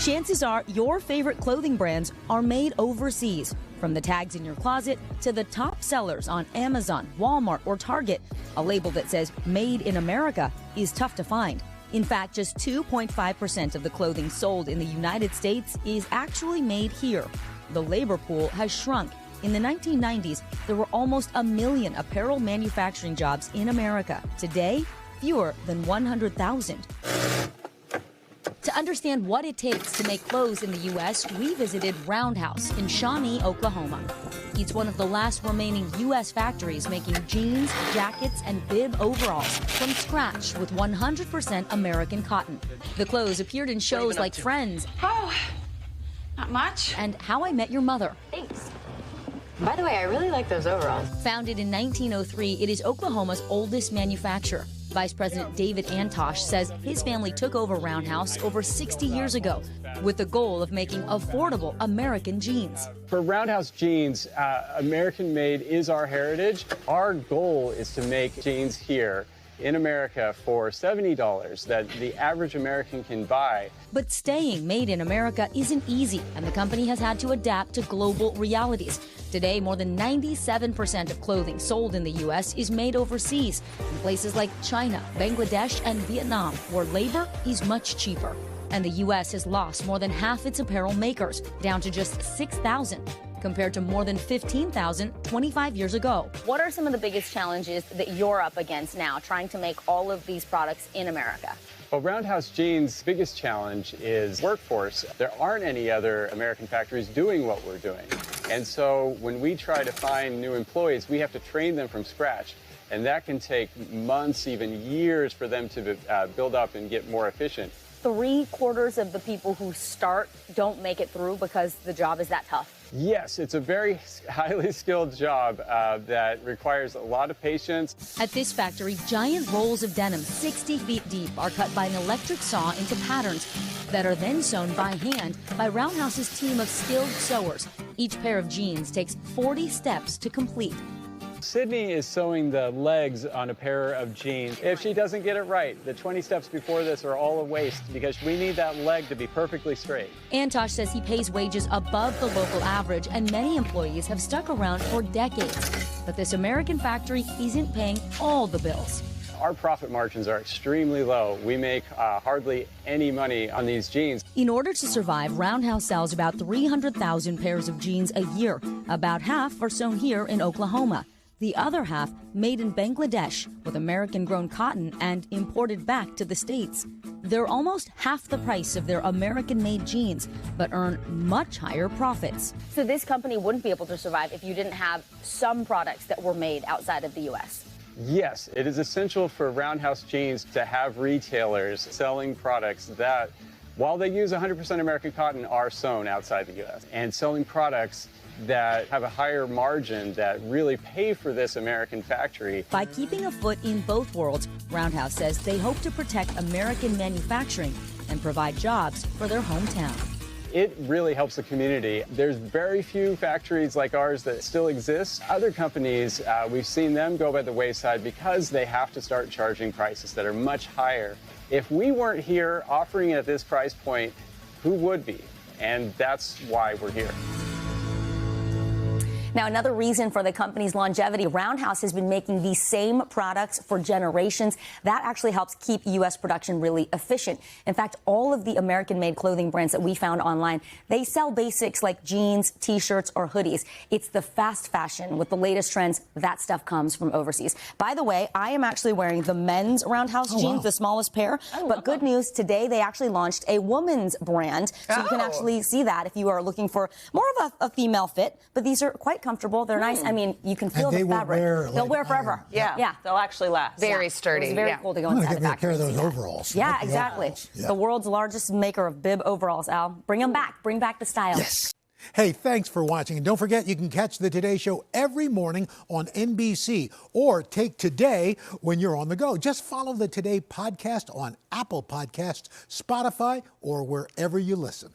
Chances are your favorite clothing brands are made overseas. From the tags in your closet to the top sellers on Amazon, Walmart, or Target, a label that says Made in America is tough to find. In fact, just 2.5% of the clothing sold in the United States is actually made here. The labor pool has shrunk. In the 1990s, there were almost 1 million apparel manufacturing jobs in America. Today, fewer than 100,000. To understand what it takes to make clothes in the U.S., we visited Roundhouse in Shawnee, Oklahoma. It's one of the last remaining U.S. factories making jeans, jackets, and bib overalls from scratch with 100% American cotton. The clothes appeared in shows like Friends. Oh, not much. And How I Met Your Mother. Thanks. By the way, I really like those overalls. Founded in 1903, it is Oklahoma's oldest manufacturer. Vice President David Antosh says his family took over Roundhouse over 60 years ago with the goal of making affordable American jeans. For Roundhouse Jeans, American made is our heritage. Our goal is to make jeans here in America for $70 that the average American can buy. But staying made in America isn't easy, and the company has had to adapt to global realities. Today, more than 97% of clothing sold in the U.S. is made overseas, in places like China, Bangladesh, and Vietnam, where labor is much cheaper. And the U.S. has lost more than half its apparel makers, down to just 6,000. Compared to more than 15,000 25 years ago. What are some of the biggest challenges that you're up against now, trying to make all of these products in America? Well, Roundhouse Jeans' biggest challenge is workforce. There aren't any other American factories doing what we're doing. And so when we try to find new employees, we have to train them from scratch. And that can take months, even years, for them to build up and get more efficient. 3/4 of the people who start don't make it through because the job is that tough. Yes, it's a very highly skilled job that requires a lot of patience. At this factory, giant rolls of denim 60 feet deep are cut by an electric saw into patterns that are then sewn by hand by Roundhouse's team of skilled sewers. Each pair of jeans takes 40 steps to complete. Sydney is sewing the legs on a pair of jeans. If she doesn't get it right, the 20 steps before this are all a waste because we need that leg to be perfectly straight. Antosh says he pays wages above the local average, and many employees have stuck around for decades. But this American factory isn't paying all the bills. Our profit margins are extremely low. We make hardly any money on these jeans. In order to survive, Roundhouse sells about 300,000 pairs of jeans a year. About half are sewn here in Oklahoma. The other half made in Bangladesh with American-grown cotton and imported back to the States. They're almost half the price of their American-made jeans, but earn much higher profits. So this company wouldn't be able to survive if you didn't have some products that were made outside of the U.S. Yes, it is essential for Roundhouse Jeans to have retailers selling products that, while they use 100% American cotton, are sewn outside the U.S. and selling products that have a higher margin that really pay for this American factory. By keeping a foot in both worlds, Roundhouse says they hope to protect American manufacturing and provide jobs for their hometown. It really helps the community. There's very few factories like ours that still exist. Other companies, we've seen them go by the wayside because they have to start charging prices that are much higher. If we weren't here offering it at this price point, who would be? And that's why we're here. Now, another reason for the company's longevity, Roundhouse has been making these same products for generations. That actually helps keep U.S. production really efficient. In fact, all of the American-made clothing brands that we found online, they sell basics like jeans, T-shirts, or hoodies. It's the fast fashion with the latest trends. That stuff comes from overseas. By the way, I am actually wearing the men's Roundhouse jeans, the smallest pair. But good news, today they actually launched a woman's brand. So you can actually see that if you are looking for more of a female fit. But these are quite comfortable. They're nice. I mean, you can feel the fabric. They'll wear forever. Yeah. They'll actually last. Very sturdy. It's very cool to go inside the factory. I'm going to get me a pair of those overalls. Yeah, exactly. The world's largest maker of bib overalls, Al. Bring them back. Bring back the style. Yes. Hey, thanks for watching. And don't forget, you can catch the Today Show every morning on NBC or take Today when you're on the go. Just follow the Today podcast on Apple Podcasts, Spotify, or wherever you listen.